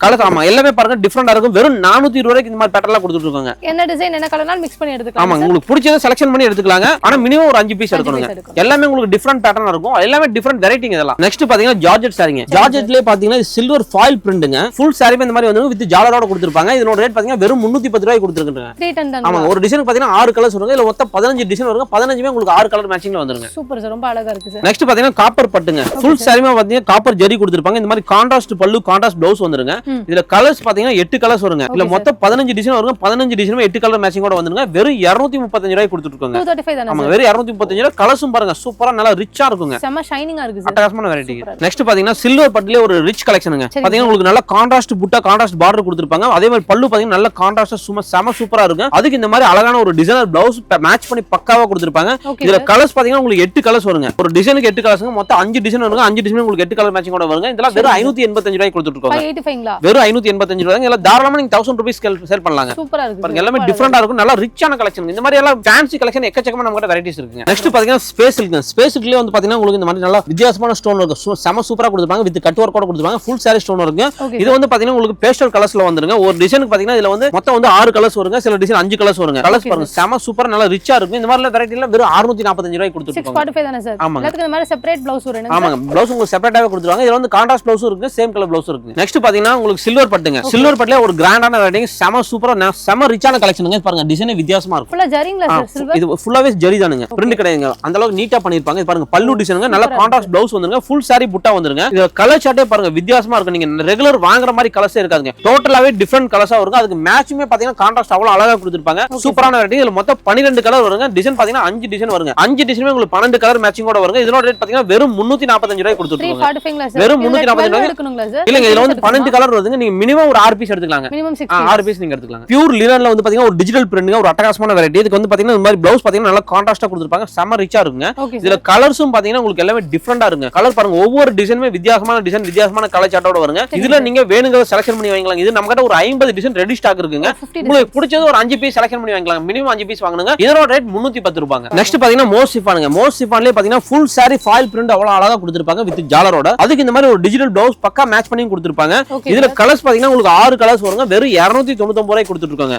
கலர் ஆமா எல்லாமே பாருங்க டிஃபரெண்டா இருக்கும். வெறும் 420 ரூபாய்க்கு இந்த மாதிரி பேட்டர்ன்லாம் கொடுத்துட்டு இருக்காங்க. என்ன டிசைன் என்ன கலர்னாலும் மிக்ஸ் பண்ணி எடுத்துக்கலாம். ஆமா உங்களுக்கு பிடிச்சத செலக்ஷன் பண்ணி எடுத்துக்கலாங்க. ஆனா மினிமம் ஒரு 5 பீஸ் எடுக்கணுங்க. எல்லாமே உங்களுக்கு டிஃபரெண்ட் பேட்டர்ன் இருக்கும். எல்லாமே டிஃபரெண்ட் வெரைட்டிங்க இதெல்லாம். நெக்ஸ்ட் பாத்தீங்கன்னா ஜார்ஜெட் சாரிங்க. ஜார்ஜெட்லயே பாத்தீங்கன்னா சில்வர் ஃபாயில் பிரிண்ட்ங்க. ஃபுல் சாரி இந்த மாதிரி வந்து வித் ஜாலரோட கொடுத்திருப்பாங்க. இதோட ரேட் பாத்தீங்கன்னா வெறும் 310 ரூபாய்க்கு கொடுத்திருக்காங்க. ஆமா ஒரு டிசைன் பாத்தீங்கன்னா 6 கலர்ஸ் வருங்க. இல்ல மொத்தம் 15 டிசைன் வருங்க. 15மே உங்களுக்கு 6 கலர் மேட்சிங்ல வந்துருங்க. சூப்பர் சார், ரொம்ப அழகா இருக்கு சார். நெக்ஸ்ட் பாத்தீங்கன்னா காப்பர் பட்டுங்க. ஃபுல் சாரிமா பாத்தீங்கன்னா காப்பர் ஜரி கொடுத்திருப்பாங்க. இந்த மாதிரி கான்ட்ராஸ்ட் பல்லு கான்ட்ராஸ்ட் ப்ளவுஸ் வந்துருங்க. இதுல கலர்ஸ் பாத்தீங்கன்னா 8 கலர்ஸ் வருங்க. இல்ல மொத்தம் 15 டிசைன் வருங்க. 15 டிசைனுமே 8 கலர் மேட்சிங்கோட வந்துருங்க. வெறும் 235 ரூபாய்க்கு கொடுத்துருக்காங்க. 235 தானே? ஆமா வெறும் 235 ரூபாய். கலர்ஸும் பாருங்க சூப்பரா நல்லா ரிச்சா இருக்குங்க. செம ஷைனிங்கா இருக்கு சார். அட்டகாசமான வெரைட்டி. நெக்ஸ்ட் பாத்தீங்கன்னா சில்வர் பட்டுல ஒரு ரிச் கலெக்ஷனுங்க. பாத்தீங்கன்னா உங்களுக்கு நல்ல கான்ட்ராஸ்ட் புட்டா கான்ட்ராஸ்ட் பார்டர் கொடுத்திருப்பாங்க. அதே மாதிரி பல்லு பாத்தீங்கன்னா நல்ல கான்ட்ராஸ்டா செம சூப்பரா இருக்கும். அதுக்கு இந்த மாதிரி அழகான ஒரு டிசைனர் பிளவுஸ் மேட்ச் பண்ணி பக்காவா கொடுத்திருப்பாங்க. இதுல கலர்ஸ் பாத்தீங்கன்னா உங்களுக்கு 8 கலர்ஸ் வருங்க. ஒரு டிசைனுக்கு 8 கலர்ஸ்ங்க. மொத்தம் 5 டிசைன் வருங்க. 5 டிசைன் உங்களுக்கு 8 கலர் மேட்சிங்கோட வருங்க. இதெல்லாம் வெறும் 585 ரூபாய்க்கு கொடுத்துட்டு இருக்காங்க. 585ங்களா? வெறும் வெறும் 585 ரூபாய்ங்க. எல்லாம் தாராளமா நீங்க 1000 ரூபீஸ் சேல் பண்ணலாங்க. சூப்பரா இருக்கு பாருங்க எல்லாமே டிஃபரெண்டா இருக்கும். நல்லா ரிச்சான கலெக்ஷன். இந்த மாதிரி எல்லாம் ஃபேன்சி கலெக்ஷன் எக்கச்சக்கமா நம்ம கிட்ட வெரைட்டிஸ் இருக்குங்க. நெக்ஸ்ட் பாத்தீங்கன்னா ஸ்பேஸ் சில்க். ஸ்பேஸ் சில்க்லயே வந்து பாத்தீங்கன்னா உங்களுக்கு இந்த மாதிரி நல்லா வித்தியாசமான ஸ்டோன் இருக்கு. செம சூப்பரா கொடுத்திருப்பாங்க. வித் கட் வர்க்கோட கொடுத்திருப்பாங்க. ஃபுல் சாரி ஸ்டோன் இருக்கு. இது வந்து பாத்தீங்கன்னா உங்களுக்கு பேஸ்டல் கலர்ஸ்ல வந்துருங்க. ஒரு டிசைனுக்கு பாத்தீங்கன்னா இதுல வந்து மொத்தம் வந்து 6 கலர்ஸ் வருங்க. சில டிசைன் 5 கலர்ஸ் வருங்க. கலர்ஸ் பாருங்க செம சூப்பரா நல்லா ரிச்சா இருக்கும். இந்த மாதிரி வெரைட்டி எல்லாம் வெறும் 645 ரூபாய்க்கு கொடுத்துருக்காங்க. 645 தானே சார்? எல்லாத்துக்கும் இந்த மாதிரி செப்பரேட் ப்ளவுஸ் வரும். ஆமாங்க ப்ளவுஸ் உங்களுக்கு செப்பரேட்டாவே கொடுத்துருவாங்க. இதுல வந்து கான்ட்ராஸ்ட் ப்ளவுஸ் இருக்கு, சேம் கலர் ப்ளவுஸ் இருக்கு. நெக்ஸ்ட் பாத்தீங்கன்னா உங்களுக்கு சில்வர் பட்டுங்க. சில்வர் பட்டுல ஒரு கிராண்டான வெரைட்டி செம சூப்பரா செம ரிச்சான கலெக்ஷனுங்க. பாருங்க டிசைன் வித்தியாசமா இருக்கும். ஃபுல்லா ஜரிங்களா சார்? சில்வர் இது ஃபுல்லாவே ஜரி தானுங்க. பிரிண்ட் கிடையாதுங்க. அந்த அளவுக்கு நீட்டா பண்ணிருப்பாங்க. இது பாருங்க பல்லு டிசைனுங்க. நல்ல கான்ட்ராஸ்ட் ப்ளவுஸ் வந்துருங்க. ஃபுல் சாரி புட்டா வந்துருங்க. இது கலர் சார்ட்டே பாருங்க வித்தியாசமா இருக்கும். நீங்க ரெகுலர் வாங்குற மாதிரி கலர்ஸே இருக்காதுங்க. டோட்டலாவே டிஃபரெண்ட் கலர்ஸா இருக்கும். அதுக்கு மேட்சுமே பாத்தீங்கன்னா கான்ட்ராஸ்ட் அவ்வளவு அழகா கொடுத்திருப்பாங்க. சூப்பரான வெரைட்டி. இதுல மொத்தம் 12 கலர் வருங்க. டிசைன் பாத்தீங்கன்னா 5 டிசைன் வருங்க. 5 டிசைனுமே உங்களுக்கு 12 கலர் மேட்சிங்கோட வருங்க. இதோட ரேட் பாத்தீங்கன்னா வெறும் 345 ரூபாய் கொடுத்துருக்காங்க. 345ங்களா சார்? வெறும் 345 ரூபாய் எடுக்கணுங்களா சார்? இல்லங்க இதுல வந்து 12 கலர் வருதுங்க. நீங்க மினிமம் ஒரு 6 பீஸ் எடுத்துக்கலாங்க. மினிமம் 6 பீஸ் நீங்க எடுத்துக்கலாம். பியூர் லினன்ல வந்து பாத்தீங்கன்னா ஒரு டிஜிட்டல் பிரிண்ட்ங்க. ஒரு அட்டகாசமான வெரைட்டி. இதுக்கு வந்து பாத்தீங்கன்னா இந்த மாதிரி ப்ளவுஸ் பாத்தீங்கன்னா நல்லா கான்ட்ராஸ்டா கொடுத்திருப்பாங்க. செம ரிச்சா இருக்குங்க. இதுல கலர்ஸும் பாத்தீங்கன்னா உங்களுக்கு எல்லாமே டிஃபரெண்டா இருக்குங்க. கலர் பாருங்க ஒவ்வொரு டிசைனுமே வித்தியாசமான டிசைன் வித்தியாசமான கலர் சார்ட்டோட வருங்க. இதுல நீங்க வேணுங்கறத செலக்ஷன் பண்ணி வாங்கிக்கலாம். இது நம்ம கிட்ட ஒரு 50 டிசைன் ரெடி ஸ்டாக் இருக்குங்க. உங்களுக்கு பிடிச்சது ஒரு 5 பீஸ் செலக்ஷன் பண்ணி வாங்கிக்கலாம். மினிமம் 5 பீஸ் வாங்குங்க. இதோட ரேட் 310 ரூபாய்ங்க. நெக்ஸ்ட் பாத்தீங்கன்னா மோர் சிஃபானுங்க. மோர் சிஃபான்லயே பாத்தீங்கன்னா ஃபுல் சாரி ஃபாயில் பிரிண்ட் அவ்வளவு அழகா கொடுத்திருப்பாங்க வித் ஜாலரோட. அதுக்கு இந்த மாதிரி ஒரு டிஜிட்டல் ப்ளவுஸ் பக்கா மேட்ச் பண்ணி கொடுத்திருப்பாங்க. இதுல கலர்ஸ் பாத்தீங்கன்னா உங்களுக்கு 6 கலர்ஸ் வருங்க. வெறும் 299 ரூபாய்க்கு கொடுத்துட்டு இருக்காங்க.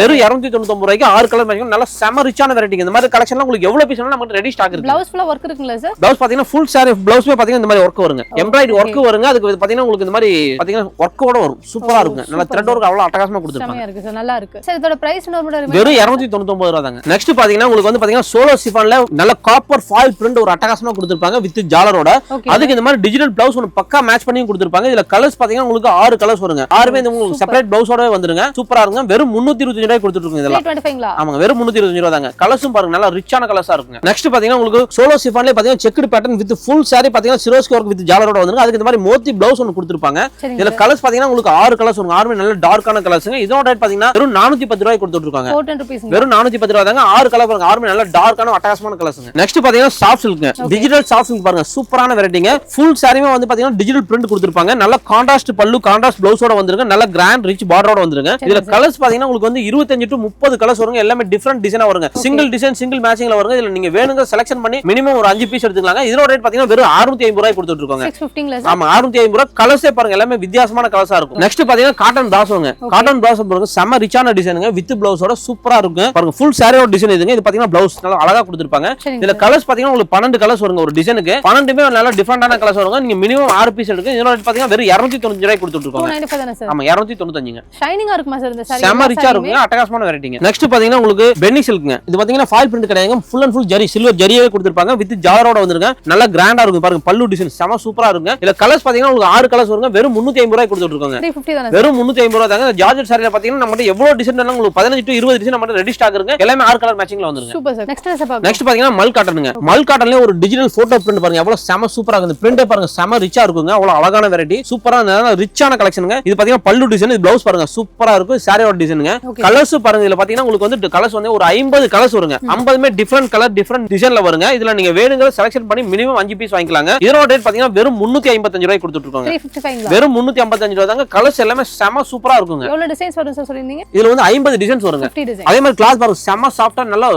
வெறும் 299 ரூபாய்க்கு 6 கலர் மேட்சிங் நல்ல செம ரிச்சான வெரைட்டி. இந்த மாதிரி கலெக்ஷன்லாம் உங்களுக்கு எவ்வளவு பீஸ் வேணா நமக்கு ரெடி ஸ்டாக் இருக்கு. ப்ளவுஸ் ஃபுல்லா வர்க் இருக்குங்களா சார்? ப்ளவுஸ் பாத்தீங்கன்னா ஃபுல் சாரி ப்ளவுஸ்மே பாத்தீங்கன்னா இந்த மாதிரி வர்க் வருங்க. எம்ப்ராய்டரி வர்க் வருங்க. அதுக்கு பாத்தீங்கன்னா உங்களுக்கு இந்த மாதிரி பாத்தீங்கன்னா வர்க்கோட வரும். சூப்பரா இருக்கும். நல்ல த்ரெட் வர்க் அவ்வளவு அட்டகாசமா கொடுத்திருப்பாங்க. செமையா இருக்கு சார், நல்லா இருக்கு சார். இதோட பிரைஸ் வெறும் 299 ரூபாய் தாங்க. நெக்ஸ்ட் பாத்தீங்கன்னா உங்களுக்கு வந்து பாத்தீங்கன்னா சோலோ சிஃபான்ல நல்ல காப்பர் ஃபாயில் பிரிண்ட் ஒரு அட்டகாசமா கொடுத்திருப்பாங்க வித் ஜாலரோட. அதுக்கு இந்த மாதிரி டிஜிட்டல் ப்ளவுஸ் ஒன்னு பக்கா மேட்ச் பண்ணி கொடுத்திருப்பாங்க. இதுல கலர்ஸ் பாத்தீங்கன்னா உங்களுக்கு 6 கலர்ஸ் வருங்க. 6மே உங்களுக்கு செப்பரேட் ப்ளவுஸோட வந்துருங்க. சூப்பரா இருக்குங்க. வெறும் 325 ரூபாய் கொடுத்துட்டு இருக்கீங்க. இதெல்லாம் 325ங்களா? ஆமாங்க வெறும் 325 ரூபாய் தாங்க. கலர்ஸும் பாருங்க நல்ல ரிச்சான கலர்ஸா இருக்குங்க. நெக்ஸ்ட் பாத்தீங்கன்னா உங்களுக்கு சோலோ சிஃபான்ல பாத்தீங்கன்னா checked pattern with full sorry பாத்தீங்கன்னா சிரோஸ்கி வர்க் வித் ஜாலரோட வந்துருங்க. அதுக்கு இந்த மாதிரி மோத்தி ப்ளவுஸ் ஒன்னு கொடுத்திருப்பாங்க. இதுல கலர்ஸ் பாத்தீங்கன்னா உங்களுக்கு 6 கலர்ஸ் வருங்க. 6மே நல்ல டார்க்கான கலர்ஸ்ங்க. இதோட ரேட் பாத்தீங்கன்னா வெறும் 410 ரூபாய் கொடுத்துட்டு இருக்காங்க. வெறும் 410 ரூபாய் தாங்க. 6 கலர் பாருங்க. 6மே நல்ல டார்க்கான அட்டகாசமான கலர்ஸ்ங்க. நெக்ஸ்ட் பாத்தீங்கன்னா சாஃப்ட் சில்க்ங்க. டிஜிட்டல் சாஃப்ட் சில்க் பாருங்க சூப்பரான வெரைட்டிங்க. ஃபுல் சாரிமே வந்து பாத்தீங்கன்னா டிஜிட்டல் பிரிண்ட் கொடுத்திருப்பாங்க. நல்ல கான்ட்ராஸ்ட் பல்லு கான்ட்ராஸ்ட் ப்ளவுஸோட வந்துருங்க. நல்ல கிராண்ட் ரிச் பார்டரோட வந்துருங்க. இதுல கலர்ஸ் பாத்தீங்கன்னா உங்களுக்கு வந்து 25 to 30 கலர்ஸ் வருங்க. எல்லாமே டிஃபரெண்ட் டிசைனா வருங்க. சிங்கிள் டிசைன் சிங்கிள் மேட்சிங்ல வருங்க. இதுல நீங்க வேணுங்க செலக்ஷன் பண்ணி மினிமம் ஒரு 5 பீஸ் எடுத்துக்கலாங்க. இதோட ரேட் பாத்தீங்கன்னா வெறும் 650 ரூபாய் கொடுத்துட்டு இருக்காங்க. 650ங்களா? ஆமா 650 ரூபாய். கலர்ஸே பாருங்க எல்லாமே வித்தியாசமான கலர்ஸா இருக்கும். நெக்ஸ்ட் பாத்தீங்கன்னா காட்டன் பிராசோங்க. காட்டன் பிராசோ பாருங்க செம ரிச்சான டிசைனுங்க வித் ப்ளவுஸோட சூப்பரா இருக்கும். பாருங்க ஃபுல் சாரியோட டிசைன் இதுங்க. இது பாத்தீங்கன்னா ப்ளவுஸ் நல்லா அழகா கொடுத்திருப்பாங்க. இதுல கலர்ஸ் பாத்தீங்கன்னா உங்களுக்கு 12 கலர்ஸ் வருங்க. ஒரு டிசைனுக்கு 12மே நல்ல டிஃபரெண்டான கலர்ஸ் வருங்க. நீங்க மினிமம் 6 பீஸ் எடுங்க. இதோட ரேட் பாத்தீங்கன்னா வெறும் 295 ரூபாய் கொடுத்துட்டு இருக்காங்க. 295 தானே சார்? ஆமா 295ங்க. ஷைனிங்கா இருக்குமா சார் இந்த சாரி? செம ரிச்சா இருக்குங்க. அட்டகாசமான வெரைட்டிங்க. நெக்ஸ்ட் பாத்தீங்கன்னா உங்களுக்கு பென்னி சில்க்ங்க. இது பாத்தீங்கன்னா ஃபாயில் பிரிண்ட் கிடையாதுங்க. Full and full zari silver ஜரியாவே கொடுத்திருப்பாங்க வித் ஜாலரோட வந்துருங்க. நல்ல கிராண்டா இருக்கும். பாருங்க பல்லு டிசைன் செம சூப்பரா இருக்குங்க. இதுல கலர்ஸ் பாத்தீங்கன்னா உங்களுக்கு 6 கலர்ஸ் வருங்க. வெறும் 350 ரூபாய் கொடுத்துட்டு இருக்காங்க. 350 தானே? வெறும் 350 ரூபாய் தாங்க. ஜார்ஜெட் சாரில பாத்தீங்கன்னா நம்ம எவ்வளவு டிசைன் வேணாலும் உங்களுக்கு 15 to 20 டிசைன் நம்ம ரெடி ஸ்டாக் இருக்கு. எல்லாமே 6 கலர் மேட்சிங்ல வந்துருங்க. Super sir. நெக்ஸ்ட் என்ன பாருங்க? நெக்ஸ்ட் பாத்தீங்கன்னா மல் காட்டனுங்க. மல் காட்டன்ல ஒரு டிஜிட்டல் போட்டோ பிரிண்ட் பாருங்க எவ்வளவு செம சூப்பரா இருக்கு. பிரிண்டே பாருங்க செம ரிச்சா இருக்குங்க. அவ்வளவு அழகான வெரைட்டி சூப்பரான ரிச்சான கலெக்ஷனுங்க. இது பாத்தீங்கன்னா பல்லு டிசைன். இது ப்ளவுஸ் பாருங்க சூப்பரா இருக்கும். சாரியோட டிசைனுங்க. கலர்ஸ் பாருங்க. இதுல பாத்தீங்கன்னா உங்களுக்கு வந்து கலர்ஸ் வந்து ஒரு 50 கலர்ஸ் வருங்க. 50மே டிஃபரெண்ட் கலர் டிஃபரெண்ட் டிசைன்ல வருங்க. இதுல நீங்க வேணுங்கற செலக்ஷன் பண்ணி மினிமம் 5 பீஸ் வாங்கிக்கலாங்க. இதோட ரேட் பாத்தீங்கன்னா வெறும் 355 ரூபாய் கொடுத்துட்டு இருக்காங்க. 355ங்களா? வெறும் 355 ரூபாய் தாங்க. கலர்ஸ் எல்லாமே செம சூப்பரா இருக்குங்க. எவ்வளவு டிசைன்ஸ் வரும் சார் சொல்றீங்க? இதுல வந்து 50 டிசைன்ஸ் வருங்க. அதே மாதிரி கிளாத் பாருங்க செம சாஃப்ட்டா நல்லா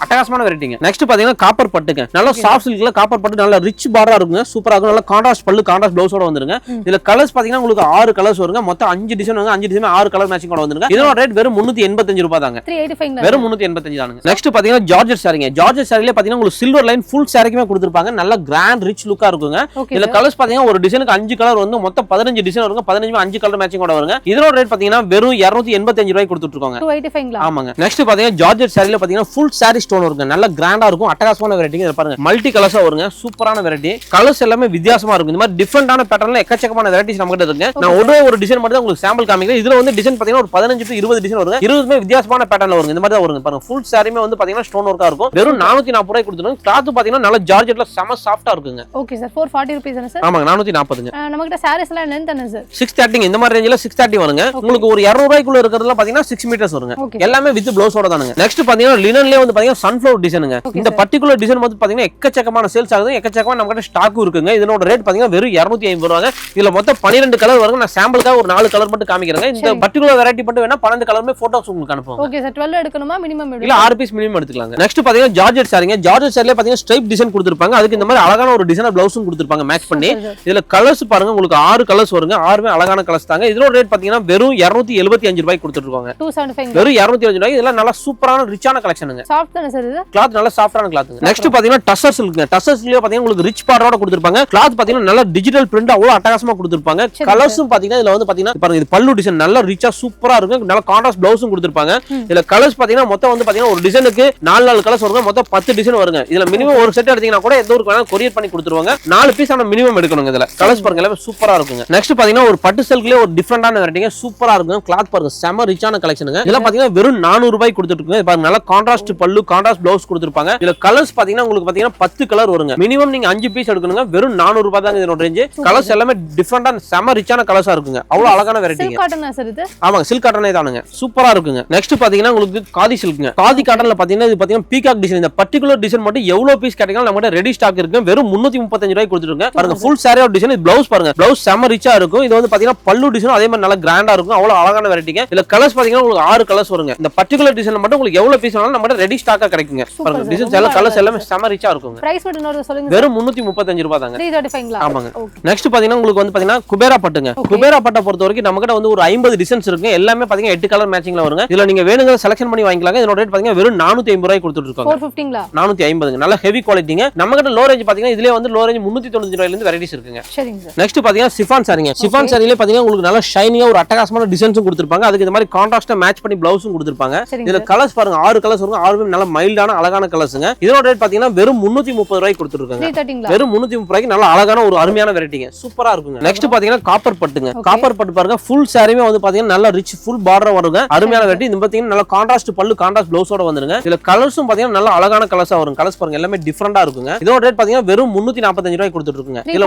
அட்டகாசமான வெரைட்டிங்க. நெக்ஸ்ட் பாத்தீங்கன்னா காப்பர் பட்டுங்க. நல்ல சாஃப்ட் சில்க்ல காப்பர் பட்டு நல்ல ரிச் பார்டரா இருக்குங்க. சூப்பரா இருக்கும். நல்ல கான்ட்ராஸ்ட் பல்லு கான்ட்ராஸ்ட் ப்ளவுஸோட வந்துருங்க. இதுல கலர்ஸ் பாத்தீங்கன்னா உங்களுக்கு 6 கலர்ஸ் வருங்க. மொத்தம் 5 டிசைன் வருங்க. 5 டிசைன் 6 கலர் மேட்சிங் கூட வந்துருங்க. இதோட ரேட் வெறும் 385 ரூபாய் தாங்க. 385 வெறும் 385 தானுங்க. நெக்ஸ்ட் பாத்தீங்கன்னா ஜார்ஜெட் சாரிங்க. ஜார்ஜெட் சாரில பாத்தீங்கன்னா உங்களுக்கு சில்வர் லைன் ஃபுல் சாரிக்குமே கொடுத்திருப்பாங்க. நல்ல கிராண்ட் ரிச் லுக்கா இருக்குங்க. இதுல கலர்ஸ் பாத்தீங்கன்னா ஒரு டிசைனுக்கு 5 கலர் வந்து மொத்தம் 15 டிசைன் வருங்க. 15 5 கலர் மேட்சிங் கூட வருங்க. இதோட ரேட் பாத்தீங்கன்னா வெறும் 285 ரூபாய் கொடுத்துட்டு இருக்காங்க. 285 ஆமாங்க. நெக்ஸ்ட் பாத்தீங்கன்னா ஜார்ஜெட் சாரில பாத்தீங்கன்னா ஃபுல் சாரி ஸ்டோன் வருங்க. நல்ல கிராண்டா இருக்கும். அட்டகாசமான வெரைட்டி. இத பாருங்க. மல்டி கலர்ஸா வருங்க. சூப்பரான வெரைட்டி. கலர்ஸ் எல்லாமே வித்தியாசமா இருக்கும். இந்த மாதிரி டிஃபரண்டான பேட்டர்ன்ல எக்கச்சக்கமான வெரைட்டிஸ் நம்ம கிட்ட இருக்கு. நான் ஒரு டிசைன் மட்டும் தான் உங்களுக்கு சாம்பிள் காமிக்கிறேன். இதுல வந்து டிசைன் பாத்தீங்கன்னா ஒரு 15 to 20 டிசைன் வருங்க. 20மே வித்தியாசமான பேட்டர்ன்ல வருங்க. இந்த மாதிரி தான் வருங்க. பாருங்க ஃபுல் சாரிமே வந்து பாத்தீங்கன்னா ஸ்டோன் வர்க்கா இருக்கும். வெறும் 440 ரூபாய் கொடுத்துருங்க. கிளாத் பாத்தீங்கன்னா நல்ல ஜார்ஜெட்ல செம சாஃப்ட்டா இருக்குங்க. ஓகே சார் 440 ரூபீஸ் தான சார்? ஆமாங்க 440ங்க. நம்ம கிட்ட சாரீஸ் எல்லாம் லெந்த் என்ன சார்? 630 இந்த மாதிரி ரேஞ்சில 630 வருங்க. உங்களுக்கு ஒரு 200 ரூபாய்க்குள்ள இருக்குறதுல பாத்தீங்கன்னா 6 மீட்டர்ஸ் வருங்க. எல்லாமே வித் ப்ளவுஸோட தானுங்க. நெக்ஸ்ட் பாத்தீங்கன்னா லினன்லயே வந்து பாத்தீங்கன்னா சன்ஃப்ளவர் டிசைனுங்க. இந்த பர்టిక్యులர் டிசைன் வந்து பாத்தீங்கன்னா எக்கச்சக்கமான சேல்ஸ் ஆகுது. எக்கச்சக்கமா நம்ம கிட்ட ஸ்டாக்கும் இருக்குங்க. இதனோட ரேட் பாத்தீங்கன்னா வெறும் 250 ரூபாங்க. இதுல மொத்தம் 12 கலர் வருங்க. நான் சாம்பிளுக்காக ஒரு 4 கலர் மட்டும் காமிக்கிறேன். இந்த பர்టిక్యులர் வெரைட்டி மட்டும் வேணா 12 கலருமே போட்டோஸ் உங்களுக்கு அனுப்புவோம். ஓகே சார் 12 எடுக்கணுமா மினிமம் எடுக்கணும்? இல்ல 6 பீஸ் மினிமம் எடுத்துக்கலாங்க. நெக்ஸ்ட் பாத்தீங்கன்னா ஜார்ஜெட் சாரிங்க. ஜார்ஜெட் சாரில பாத்தீங்கன்னா ஸ்ட்ரைப் டிசைன் கொடுத்திருப்பாங்க. அதுக்கு இந்த மாதிரி அழகான ஒரு டிசைனர் ப்ளவுஸும் கொடுத்திருப்பாங்க மேட்ச் பண்ணி. இதுல கலர்ஸ் பாருங்க உங்களுக்கு 6 கலர்ஸ் வருங்க. 6மே அழகான கலர்ஸ் தாங்க. இதோட ரேட் பாத்தீங்கன்னா வெறும் 275 ரூபாய் கொடுத்துட்டு இருக்காங்க. 275 வெறும் 275 ரூபாய். இதெல்லாம் நல்ல சூப்பரான ரிச்சான கலெக்ஷனுங்க. சாஃப்ட் தான சார் இது? கிளாத் நல்ல சாஃப்ட்டான கிளாத்ங்க. நெக்ஸ்ட் பாத்தீங்கன்னா டசர் சில்க்ங்க. டசர் சில்க்ல பாத்தீங்கன்னா உங்களுக்கு ரிச் பார்டரோட கொடுத்திருப்பாங்க. கிளாத் பாத்தீங்கன்னா நல்ல டிஜிட்டல் பிரிண்ட் அவ்வளவு அட்டகாசமா கொடுத்திருப்பாங்க. கலர்ஸும் பாத்தீங்கன்னா இதுல வந்து பாத்தீங்கன்னா பாருங்க இது பல்லு டிசைன் நல்ல ரிச்சா சூப்பரா இருக்கும். நல்ல கான்ட்ராஸ்ட் ப்ளவுஸும் கொடுத்திருப்பாங்க. இதுல கலர்ஸ் பாத்தீங்கன்னா மொத்தம் வந்து பாத்தீங்கன்னா ஒரு டிசைனுக்கு 4 கலர்ஸ் வருங்க. மொத்தம் 10 டிசைன் வருங்க. இதுல மினிமம் ஒரு செட் எடுத்தீங்கன்னா கூட எந்த ஒரு வேணா கொரியர் பண்ணி கொடுத்துருவாங்க. 4 பீஸ் ஆன மினிமம் எடுக்கணுங்க. இதுல கலர்ஸ் பாருங்க எல்லாமே சூப்பரா இருக்குங்க. நெக்ஸ்ட் பாத்தீங்கன்னா ஒரு பட்டு சில்க்லயே ஒரு டிஃபரண்டான வெரைட்டிங்க சூப்பரா இருக்கும். கிளாத் பாருங்க செம ரிச்சான கலெக்ஷனுங்க. இதெல்லாம் பாத்தீங்கன்னா வெறும் 400 ரூபாய் கொடுத்துட்டு இருக்காங்க. பாருங்க நல்ல கான்ட்ராஸ்ட் பல்லு கான்ட்ராஸ்ட் ப்ளவுஸ் கொடுத்திருப்பாங்க. இதுல கலர்ஸ் பாத்தீங்கன்னா உங்களுக்கு பாத்தீங்கன்னா 10 கலர் வருங்க. மினிமம் நீங்க 5 பீஸ் எடுக்கணுங்க. வெறும் 400 ரூபாய் தான் இதோட ரேஞ்ச். கலர்ஸ் எல்லாமே டிஃபரண்டா செம ரிச்சான கலர்ஸா இருக்குங்க. அவ்வளவு அழகான வெரைட்டிங்க. சில்க் காட்டனா சார் இது? ஆமாங்க சில்க் காட்டனே தானுங்க. சூப்பரா இருக்குங்க. நெக்ஸ்ட் பாத்தீங்கன்னா உங்களுக்கு காதி சில்க்ங்க. காதி காட்டன்ல பாத்தீங்கன்னா இது பாத்தீங்கன்னா பீகாக் டிசைன். இந்த பர்టిక్యులர் டிசைன் மட்டும் எவ்வளவு பீஸ் கேட்டீங்கன்னா நம்ம கிட்ட ரெடி ஸ்டாக் இருக்கு. வெறும் 335 ரூபாய் கொடுத்துருங்க. பாருங்க ஃபுல் சாரியோட டிசைன். இது ப்ளவுஸ் பாருங்க. ப்ளவுஸ் செம ரிச்சா இருக்கும். இது வந்து பாத்தீங்கன்னா பல்லு டிசைன் அதே மாதிரி நல்ல கிராண்டா இருக்கும். அவ்வளவு அழகான வெரைட்டிங்க. இதுல கலர்ஸ் பாத்தீங்கன்னா உங்களுக்கு 6 கலர்ஸ் வருங்க. இந்த பர்టిక్యులர் டிசைன்ல மட்டும் உங்களுக்கு எவ்வளவு பீஸ் வேணாலும் நம்ம கிட்ட ரெடி ஸ்டாக்கா கிடைக்குங்க. பாருங்க டிசைன்ஸ் எல்லாம் கலர்ஸ் எல்லாமே செம ரிச்சா இருக்குங்க. பிரைஸ் மட்டும் இன்னொரு சொல்லுங்க. வெறும் 335 ரூபாய் தாங்க. 335ங்களா? ஆமாங்க. நெக்ஸ்ட் பாத்தீங்கன்னா உங்களுக்கு வந்து பாத்தீங்கன்னா குபேரா பட்டுங்க. குபேரா பட்டை பொறுத்த வரைக்கும் நம்ம கிட்ட வந்து ஒரு 50 டிசைன்ஸ் இருக்கு. எல்லாமே பாத்தீங்கன்னா 8 கலர் மேட்சிங்ல வருங்க. இதுல நீங்க வேணுங்க செலக்ஷன் பண்ணி வாங்கிக்கலாங்க. இதோட ரேட் பாத்தீங்கன்னா வெறும் 450 ரூபாய் கொடுத்துட்டு இருக்காங்க. 450ங்களா? 450ங்க. நல்ல ஹெவி குவாலிட்டிங்க. நம்ம கிட்ட லோ ரேஞ்ச் பாத்தீங்கன்னா இதுலயே வந்து லோ ரேஞ்ச் 395 ரூபாயில இருந்து வெரைட்டிஸ் இருக்குங்க. சரிங்க சார். நெக்ஸ்ட் பாத்தீங்கன்னா சிஃபான் சாரிங்க. சிஃபான் சாரியிலே பாத்தீங்கன்னா உங்களுக்கு நல்ல ஷைனிங்கா ஒரு அட்டகாசமான டிசைன்ஸும் கொடுத்திருப்பாங்க. அதுக்கு இந்த மாதிரி கான்ட்ராஸ்டா மேட்ச் பண்ணி ப்ளவுஸும் கொடுத்திருப்பாங்க. இதுல கலர்ஸ் பாருங்க 6 கலர்ஸ் வருங்க. 6மே நல்ல மைல்டான அழகான கலர்ஸ்ங்க. இதோட ரேட் பாத்தீங்கன்னா வெறும் 330 ரூபாய் கொடுத்துட்டு இருக்காங்க. 330ங்களா? வெறும் 330 ரூபாய்க்கு நல்ல அழகான ஒரு அருமையான வெரைட்டிங்க. சூப்பரா இருக்குங்க. நெக்ஸ்ட் பாத்தீங்கன்னா காப்பர் பட்டுங்க. காப்பர் பட்டு பாருங்க ஃபுல் சாரியுமே வந்து பாத்தீங்கன்னா நல்ல ரிச் ஃபுல் பார்டர் வருங்க. அருமையான வெரைட்டி. இது பாத்தீங்கன்னா நல்ல கான்ட்ராஸ்ட் பல்லு கான்ட்ராஸ்ட் ப்ளவுஸோட வந்துருங்க. இதுல கலர்ஸும் பாத்தீங்கன்னா நல்ல அழகான கலர்ஸா வரும். கலர்ஸ் பாருங்க எல்லாமே டிஃபரண்டா இருக்குங்க. இதோட ரேட் பாத்தீங்கன்னா வெறும் 345 ரூபாய் கொடுத்துட்டு இருக்குங்க. இதுல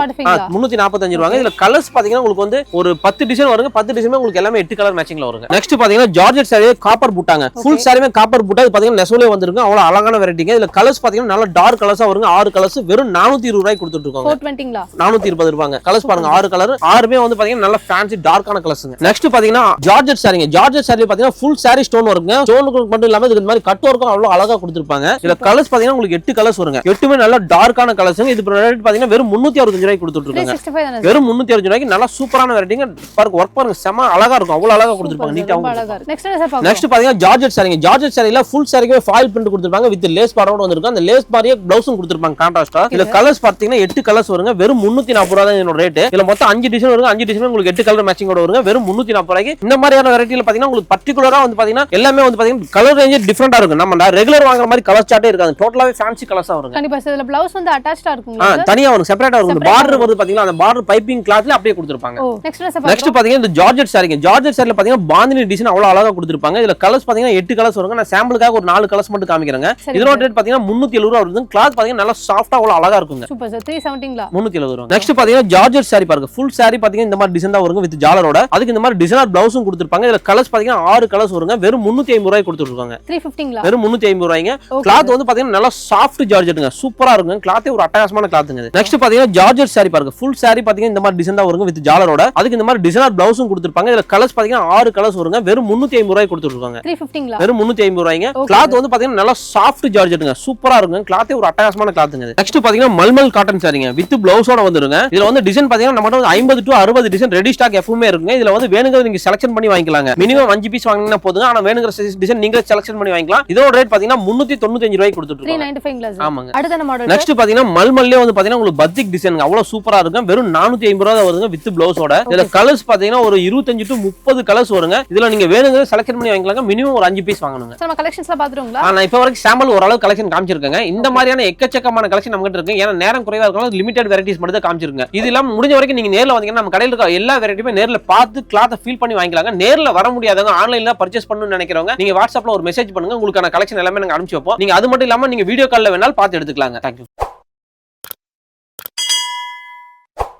345 ரூபாங்க. இதுல கலர்ஸ் பாத்தீங்கன்னா உங்களுக்கு வந்து ஒரு 10 டிசைன் வருங்க. 10 டிசைன் உங்களுக்கு எல்லாமே 8 கலர் மேட்சிங்ல வருங்க. நெக்ஸ்ட் பாத்தீங்கன்னா ஜார்ஜெட் சாரி காப்பர் புட்டாங்க. ஃபுல் சாரியுமே காப்பர் புட்டா. இது பாத்தீங்கன்னா நெசவுலே வந்திருக்கு. அவ்வளவு அழகான வெரைட்டிங்க. இதுல கலர்ஸ் பாத்தீங்கன்னா நல்ல டார்க் கலர்ஸா வருங்க. 6 கலர்ஸ் வெறும் 420 ரூபாய் கொடுத்துட்டு இருக்காங்க. 420ங்களா? 420 ரூபாங்க. கலர்ஸ் பாருங்க 6 கலர். 6மே வந்து பாத்தீங்கன்னா நல்ல ஃபேன்சி டார்க்கான கலர்ஸ்ங்க. நெக்ஸ்ட் பாத்தீங்கன்னா ஜார்ஜெட் சாரிங்க. ஜார்ஜெட் சாரி பாத்தீங்கன்னா ஃபுல் சாரி ஸ்டோன் வருங்க. ஸ்டோனுக்கு மட்டும் இல்லாம இதுக்கு இந்த மாதிரி கட் வர்க்கும் அவ்வளவு அழகா கொடுத்திருப்பாங்க. இதுல கலர்ஸ் பாத்தீங்கன்னா உங்களுக்கு 8 கலர்ஸ் வருங்க. 8மே நல்ல டார்க்கான கலர்ஸ்ங்க. இது ரேட் பாத்தீங்கன்னா வெறும் 365 ரூபாய் கொடுத்துட்டு இருக்காங்க. வெறும் 365 ரூபாய்க்கு நல்ல சூப்பரான வெரைட்டிங்க. பாருங்க வர்க் பாருங்க செம அழகா இருக்கும். அவ்வளவு அழகா கொடுத்திருப்பாங்க. நீட்டாவும். நெக்ஸ்ட் பாத்தீங்கன்னா ஜார்ஜெட் சாரிங்க. ஜார்ஜெட் சாரில ஃபுல் சாரிக்கு ஃபாயில் பிரிண்ட் கொடுத்திருப்பாங்க. வித் லேஸ் பார்டரோட வந்திருக்கு. அந்த லேஸ் மாதிரியே ப்ளவுஸும் கொடுத்திருப்பாங்க கான்ட்ராஸ்டா. இதுல கலர்ஸ் பாத்தீங்கன்னா 8 கலர்ஸ் வருங்க. வெறும் 340 ரூபாய் தான் இதோட ரேட். இதுல மொத்தம் 5 டிசைன் வருங்க. 5 டிசைன் உங்களுக்கு 8 கலர் மேட்சிங்கோட வருங்க. வெறும் 340 ரூபாய்க்கு இந்த மாதிரியான வெரைட்டில பாத்தீங்கன்னா உங்களுக்கு பர்టిక్యులரா வந்து பாத்தீங்கன்னா எல்லாமே வந்து பாத்தீங்கன்னா கலர் ரேஞ்ச் டிஃபரண்டா இருக்கும். நம்ம ரெகுலர் வாங்குற மாதிரி கலர் சார்ட்டே இருக்காது. டோட்டலாவே ஃபேன்சி கலர்ஸா வருங்க. கண்டிப்பா சார். இதுல ப்ளவுஸ் வந்து அட்டாச்டா இருக்குங்க. தனியா வரும். செப்பரேட்டா இருக்கும். பார்டர் வருது பாத்தீங்கன்னா அந்த பார்டர் பைப்பிங் கிளாத்ல அப்படியே கொடுத்திருப்பாங்க. நெக்ஸ்ட் பாத்தீங்கன்னா இந்த ஜார்ஜெட் சாரிங்க. ஜார்ஜெட் சாரில பாத்தீங்கன்னா பாந்தினி டிசைன் அவ்வளவு அழகா கொடுத்திருப்பாங்க. இதுல கலர்ஸ் பாத்தீங்கன்னா 8 கலர்ஸ் வருங்க. நான் சாம்பிளுக்காக ஒரு 4 கலர்ஸ் மட்டும் காமிக்கிறேங்க. இதோட ரேட் பாத்தீங்கன்னா 370 ரூபாய் வருது. கிளாத் பாத்தீங்கன்னா நல்லா சாஃப்ட்டா அவ்வளவு அழகா இருக்குங்க. Super sir. 370ங்களா? 370 ரூபாய். நெக்ஸ்ட் பாத்தீங்கன்னா ஜார்ஜெட் சாரி பாருங்க. ஃபுல் சாரி பாத்தீங்கன்னா இந்த மாதிரி டிசைன் தான் வருங்க வித் ஜாலரோட. அதுக்கு இந்த மாதிரி டிசைனர் ப்ளவுஸும் கொடுத்திருப்பாங்க. இதுல கலர்ஸ் பாத்தீங்கன்னா 6 கலர்ஸ் வருங்க. வெறும் 350 ரூபாய் கொடுத்துருக்காங்க. 350ங்களா? வெறும் 350 ரூபாய்ங்க. கிளாத் வந்து பாத்தீங்கன்னா நல்லா சாஃப்ட் ஜார்ஜெட்டுங்க. சூப்பரா இருக்குங்க. கிளாத்தே ஒரு அட்டகாசமான கிளாத்துங்க. நெக்ஸ்ட் பாத்தீங்கன்னா ஜார்ஜெட் சாரி பாருங்க. ஃபுல் சாரி பாத்தீங்கன்னா இந்த மாதிரி டிசைன் தான் வருங்க வித் ஜாலரோட. அதுக்கு இந்த மாதிரி டிசைனர் ப்ளவுஸும் கொடுத்திருப்பாங்க. இதுல கலர்ஸ் பாத்தீங்கன்னா 6 கலர்ஸ் வருங்க. வெறும் 350 ரூபாய் கொடுத்துருக்காங்க. 350ங்களா? வெறும் 350 ரூபாய்ங்க. கிளாத் வந்து பாத்தீங்கன்னா பாத்தீங்கன்னா நல்லா சாஃப்ட் ஜார்ஜெட்டுங்க, சூப்பரா இருக்குங்க. கிளாத்தே ஒரு அட்டகாசமான கிளாத்துங்க. நெக்ஸ்ட் பாத்தீங்கன்னா மல்மல் காட்டன் சாரிங்க வித் பிளவுஸோட வந்துருங்க. இதுல வந்து டிசைன் பாத்தீங்கன்னா நம்ம 50 to 60 டிசைன் ரெடி ஸ்டாக் எப்பவுமே இருக்குங்க. இதுல வந்து வேணுங்கிறது நீங்க செலக்ஷன் பண்ணி வாங்கிக்கலாங்க. மினிமம் 5 பீஸ் வாங்கினா போதுங்க. ஆனா வேணுங்கிற டிசைன் நீங்க செலக்ஷன் பண்ணி வாங்கிக்கலாம். இதோட ரேட் பாத்தீங்கன்னா 395 ரூபாய்க்கு கொடுத்துட்டு இருக்கோம். 395 ஆமாங்க. அடுத்த மாடல் நெக்ஸ்ட் பாத்தீங்கன்னா மல்மல்லே வந்து பாத்தீங்கன்னா உங்களுக்கு பத்திக் டிசைன் அவ்வளவு சூப்பரா இருக்கும். வெறும் 450 ரூபாய் வருங்க வித் பிளவுஸோட. இதுல கலர்ஸ் பாத்தீங்கன்னா ஒரு 25 to 30 கலர்ஸ் வருங்க. இதுல நீங்க வேணுங்கிறது செலக்ஷன் பண்ணி வாங்கிக்கலாங்க. மினிமம் ஒரு 5 பீஸ் வாங்கணுங்க. நம்ம கலெக்ஷன்ஸ்ல பாத்துறோங்களா? நான் இப்ப வரைக்கும் சாம்பிள் ஓரளவு கலெக்ஷன் காமிச்சிருக்கேங்க. இந்த மாதிரியான எக்கச்சக்கமான கலெக்ஷன் நம்ம கிட்ட இருக்கு. ஏன்னா நேரம் குறைவா இருக்கனால லிமிடெட் வெரைட்டிஸ் மட்டும் தான் காமிச்சிருக்கேன். இது இல்லாம முடிஞ்ச வரைக்கும் நீங்க நேர்ல வந்தீங்கன்னா நம்ம கடையில இருக்க எல்லா வெரைட்டியுமே நேர்ல பார்த்து கிளாத்தை ஃபீல் பண்ணி வாங்கிக்கலாங்க. நேர்ல வர முடியாதவங்க ஆன்லைன்ல பர்ச்சேஸ் பண்ணணும்னு நினைக்கிறவங்க நீங்க வாட்ஸ்அப்ல ஒரு மெசேஜ் பண்ணுங்க. உங்களுக்கான கலெக்ஷன் எல்லாமே நாங்க அனுப்பிச்சு வைப்போம். நீங்க அது மட்டும் இல்லாம நீங்க வீடியோ கால்ல வேணாலும் பார்த்து எடுத்துக்கலாங்க. தேங்க்யூ.